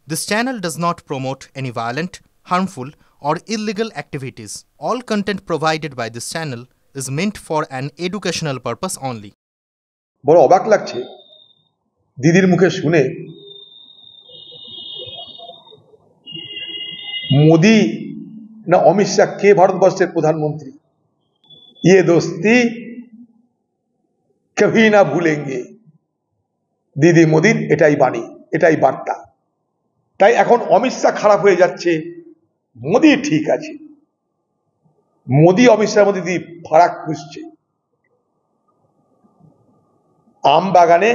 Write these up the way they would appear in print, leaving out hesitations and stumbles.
This channel does not promote any violent, harmful, or illegal activities. All content provided by this channel is meant for an educational purpose only. বড় অবাক লাগছে দিদির মুখে শুনে মোদি না অমিত শাহ কে ভারতবর্ষের প্রধানমন্ত্রী ये दोस्ती कभी ना भूलेंगे দিদি মোদির এটাই বাণী এটাই বার্তা তাই এখন অমিত শাহ খারাপ হয়ে যাচ্ছে মোদি ঠিক আছে মোদি অমিত শাহের মধ্যে দিদি ফারাক খুঁজছে আম বাগানে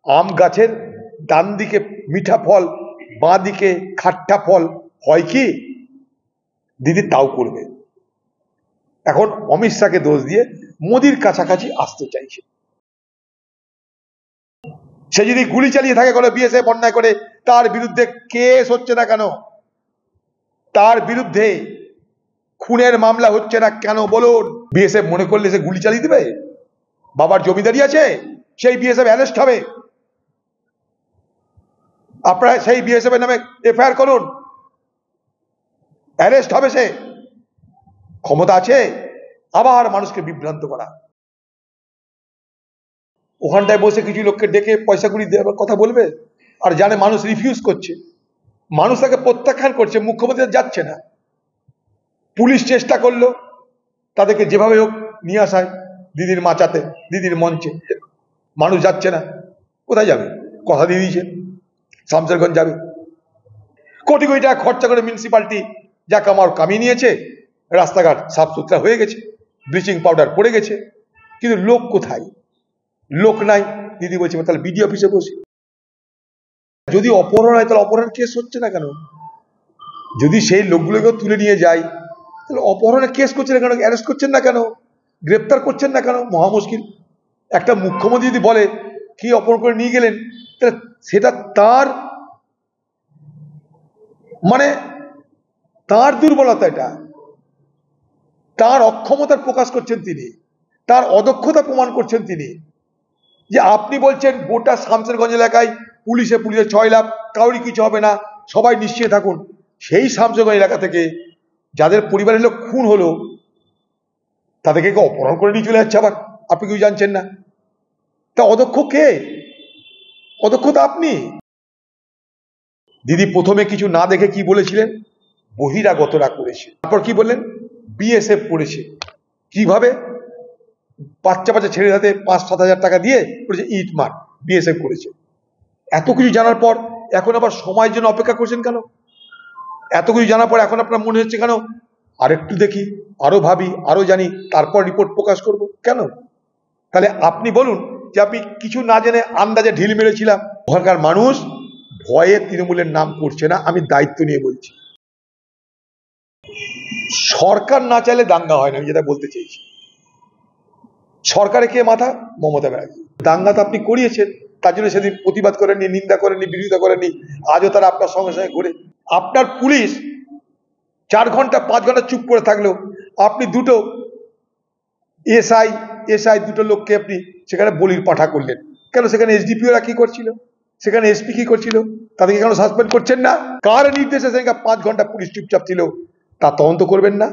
আম গাছের ডান দিকে মিঠা ফল বাঁ দিকে খাট্টা ফল হয় কি দিদি তাও করবে এখন অমিত শাহকে দোষ দিয়ে মোদির কাছাকাছি আসতে চাইছে সে যদি গুলি চালিয়ে থাকে কোনো বিএসএফ অন্যায় করে তার বিরুদ্ধে কেস হচ্ছে না কেন তার বিরুদ্ধে খুনের মামলা হচ্ছে না কেন বলুন বিএসএফ মনে করলে সে গুলি চালিয়ে দেবে বাবার জমিদারি আছে সেই বিএসএফ অ্যারেস্ট হবে আপনারা সেই বিএসএফ এর নামে এফআইআর করুন অ্যারেস্ট হবে সে ক্ষমতা আছে আবার মানুষকে বিভ্রান্ত করা ওখানটায় বসে কিছু লোককে ডেকে পয়সা কুড়ি দেওয়ার কথা বলবে আর জানে মানুষ রিফিউজ করছে মানুষ তাকে প্রত্যাখ্যান করছে মুখ্যমন্ত্রী যাচ্ছে না পুলিশ চেষ্টা করলো তাদেরকে যেভাবে হোক নিয়ে আসায় দিদির মাচাতে দিদির মঞ্চে মানুষ যাচ্ছে না কোথায় যাবে কথা দিয়ে দিয়েছে শামসেরগঞ্জ যাবে কোটি কোটি টাকা খরচা করে মিউনিসিপালিটি যা কামিয়ে নিয়েছে রাস্তাঘাট সাফ সুতরা হয়ে গেছে ব্লিচিং পাউডার পড়ে গেছে কিন্তু লোক কোথায় লোক নাই দিদি বলছে তাহলে বিডি অফিসে বসে যদি অপহরণ হয় তাহলে অপহরণ কেস হচ্ছে না কেন যদি সেই লোকগুলোকে তুলে নিয়ে যায় তাহলে অপহরণের কেস করছেন না কেন অ্যারেস্ট করছেন না কেন গ্রেপ্তার করছেন না কেন মহা মুশকিল একটা মুখ্যমন্ত্রী যদি বলে কি অপহরণ করে নিয়ে গেলেন তাহলে সেটা তার মানে তার দুর্বলতা এটা তার অক্ষমতার প্রকাশ করছেন তিনি তার অদক্ষতা প্রমাণ করছেন তিনি যে আপনি বলছেন গোটা শামসেরগঞ্জ এলাকায় পুলিশের 6 লাখ কাউরি কিছু হবে না সবাই নিশ্চিত থাকুন সেই শামসেরগঞ্জ এলাকা থেকে যাদের পরিবারের লোক খুন হলো তাদেরকে অপহরণ করে নিয়ে চলে যাচ্ছে আবার আপনি কেউ জানছেন না তা অদক্ষ কে অদক্ষতা আপনি দিদি প্রথমে কিছু না দেখে কি বলেছিলেন বহিরাগতরা করেছে তারপর কি বললেন বিএসএফ করেছে কিভাবে বাচ্চা ছেড়ে হাতে 5-7 হাজার টাকা দিয়ে করেছে ইট মার বিএসএফ করেছে এত কিছু জানার পর এখন আবার সময়ের জন্য অপেক্ষা করছেন কেন এত কিছু জানার পর এখন আপনার মনে হচ্ছে কেন আরেকটু দেখি আরো ভাবি আরো জানি তারপর রিপোর্ট প্রকাশ করব কেন তাহলে আপনি বলুন যে আপনি কিছু না জেনে আন্দাজে ঢিল মেরেছিলাম ওখানকার মানুষ ভয়ে তৃণমূলের নাম করছে না আমি দায়িত্ব নিয়ে বলছি সরকার না চাইলে দাঙ্গা হয় না আমি যেটা বলতে চাইছি সরকারে কে মাথা মমতা ব্যানার্জি দাঙ্গা তো আপনি করিয়েছেন তার জন্য সেদিন প্রতিবাদ করেননি নিন্দা করেননি বিরোধিতা করেননি আজও তারা আপনার সঙ্গে সঙ্গে ঘুরে আপনার পুলিশ 4 ঘন্টা 5 ঘন্টা চুপ করে থাকলেও আপনি দুটো এসআই দুটো লোককে আপনি সেখানে বলির পাঠা করলেন কেন সেখানে এসডিপিওরা কি করছিল সেখানে এসপি কি করছিল তাদেরকে কেন সাসপেন্ড করছেন না কার নির্দেশে সেখানে 5 ঘন্টা পুলিশ চুপচাপ ছিল তা তদন্ত করবেন না